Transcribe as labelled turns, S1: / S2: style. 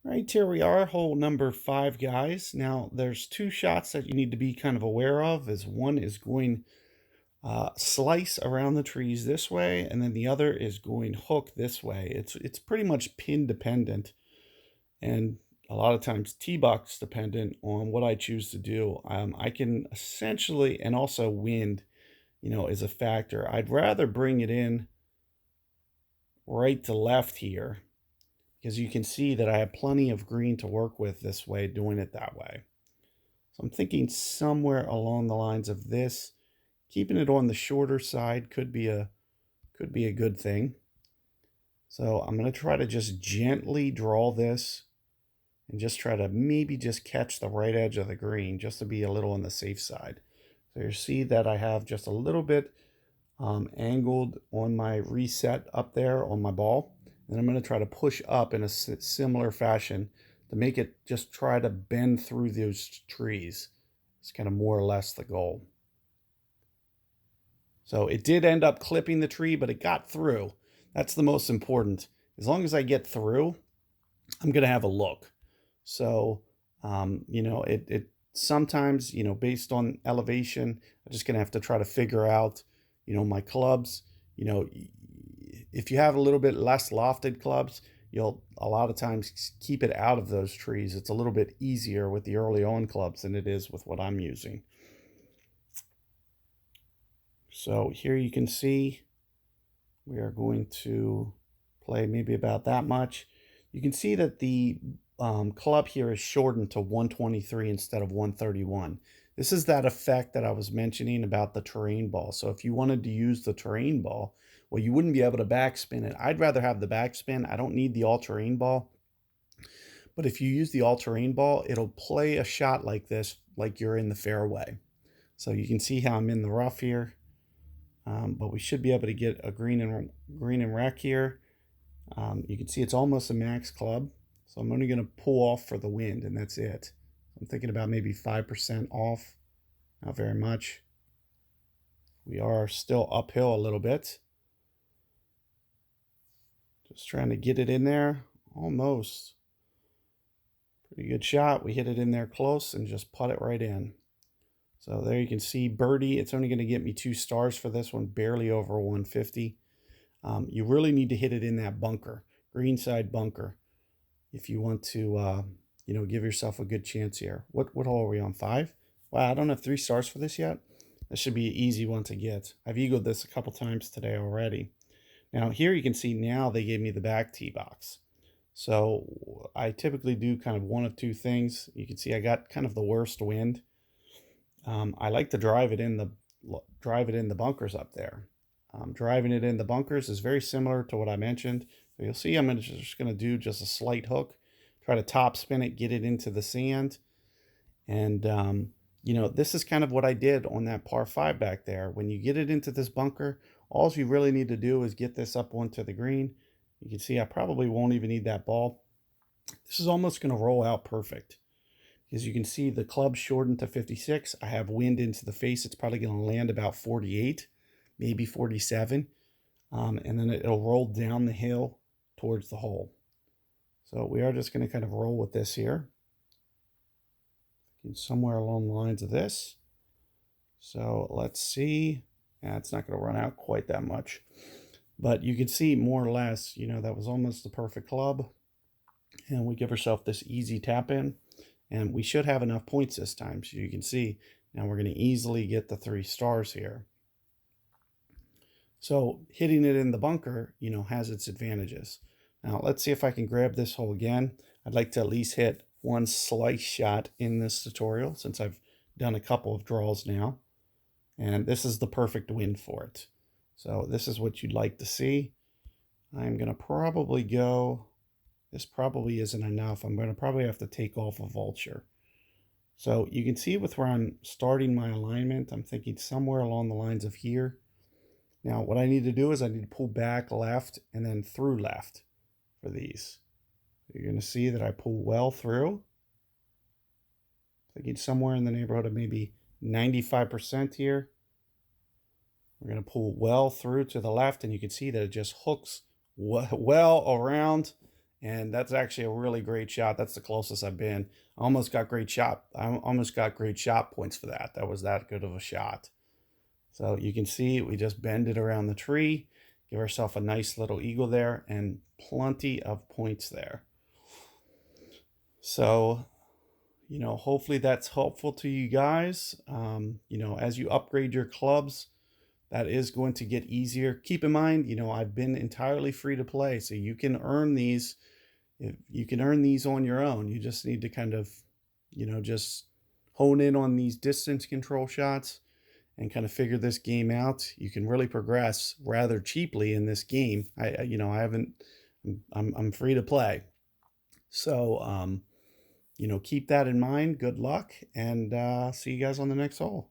S1: Right, here we are, hole number 5, guys. Now, there's two shots that you need to be kind of aware of. Is one is going slice around the trees this way, and then the other is going hook this way. It's pretty much pin dependent, and a lot of times T-box dependent on what I choose to do. I can essentially, and also wind, is a factor. I'd rather bring it in right to left here because you can see that I have plenty of green to work with this way, doing it that way. So I'm thinking somewhere along the lines of this. Keeping it on the shorter side could be a good thing. So I'm going to try to just gently draw this and just try to maybe just catch the right edge of the green just to be a little on the safe side. So you see that I have just a little bit angled on my reset up there on my ball. And I'm going to try to push up in a similar fashion to make it just try to bend through those trees. It's kind of more or less the goal. So it did end up clipping the tree, but it got through. That's the most important. As long as I get through, I'm going to have a look. So, it sometimes, based on elevation, I'm just going to have to try to figure out, my clubs. If you have a little bit less lofted clubs, you'll a lot of times keep it out of those trees. It's a little bit easier with the early on clubs than it is with what I'm using. So here you can see we are going to play maybe about that much. You can see that the club here is shortened to 123 instead of 131. This is that effect that I was mentioning about the terrain ball. So if you wanted to use the terrain ball, well, you wouldn't be able to backspin it. I'd rather have the backspin. I don't need the all-terrain ball. But if you use the all-terrain ball, it'll play a shot like this, like you're in the fairway. So you can see how I'm in the rough here. But we should be able to get a green and wreck here. You can see it's almost a max club. So I'm only going to pull off for the wind, and that's it. I'm thinking about maybe 5% off. Not very much. We are still uphill a little bit. Just trying to get it in there. Almost. Pretty good shot. We hit it in there close and just put it right in. So there you can see birdie. It's only going to get me 2 stars for this one, barely over 150. You really need to hit it in that bunker, green side bunker, if you want to, give yourself a good chance here. What hole are we on? 5? Wow, I don't have 3 stars for this yet. This should be an easy one to get. I've eagled this a couple times today already. Now here you can see now they gave me the back tee box. So I typically do kind of one of two things. You can see I got kind of the worst wind. I like to drive it in the bunkers up there. Driving it in the bunkers is very similar to what I mentioned. So you'll see I'm just going to do just a slight hook, try to top spin it, get it into the sand. And, this is kind of what I did on that par 5 back there. When you get it into this bunker, all you really need to do is get this up onto the green. You can see I probably won't even need that ball. This is almost going to roll out perfect. As you can see, the club shortened to 56. I have wind into the face. It's probably going to land about 48, maybe 47. And then it'll roll down the hill towards the hole. So we are just going to kind of roll with this here. Somewhere along the lines of this. So let's see. It's not going to run out quite that much. But you can see more or less, that was almost the perfect club. And we give ourselves this easy tap in. And we should have enough points this time. So you can see now we're going to easily get the 3 stars here. So hitting it in the bunker, has its advantages. Now let's see if I can grab this hole again. I'd like to at least hit one slice shot in this tutorial since I've done a couple of draws now. And this is the perfect wind for it. So this is what you'd like to see. I'm going to probably go, this probably isn't enough. I'm going to probably have to take off a vulture. So you can see with where I'm starting my alignment, I'm thinking somewhere along the lines of here. Now what I need to do is I need to pull back left and then through left for these. You're going to see that I pull well through. Thinking somewhere in the neighborhood of maybe 95% here. We're going to pull well through to the left, and you can see that it just hooks well around And that's actually a really great shot. That's the closest I've been. I almost got great shot. I almost got great shot points for that. That was that good of a shot. So you can see we just bend it around the tree, give ourselves a nice little eagle there, and plenty of points there. So, hopefully that's helpful to you guys. As you upgrade your clubs, that is going to get easier. Keep in mind, I've been entirely free to play, so you can earn these. You can earn these on your own. You just need to kind of, just hone in on these distance control shots and kind of figure this game out. You can really progress rather cheaply in this game. I haven't. I'm free to play, so keep that in mind. Good luck, and see you guys on the next hole.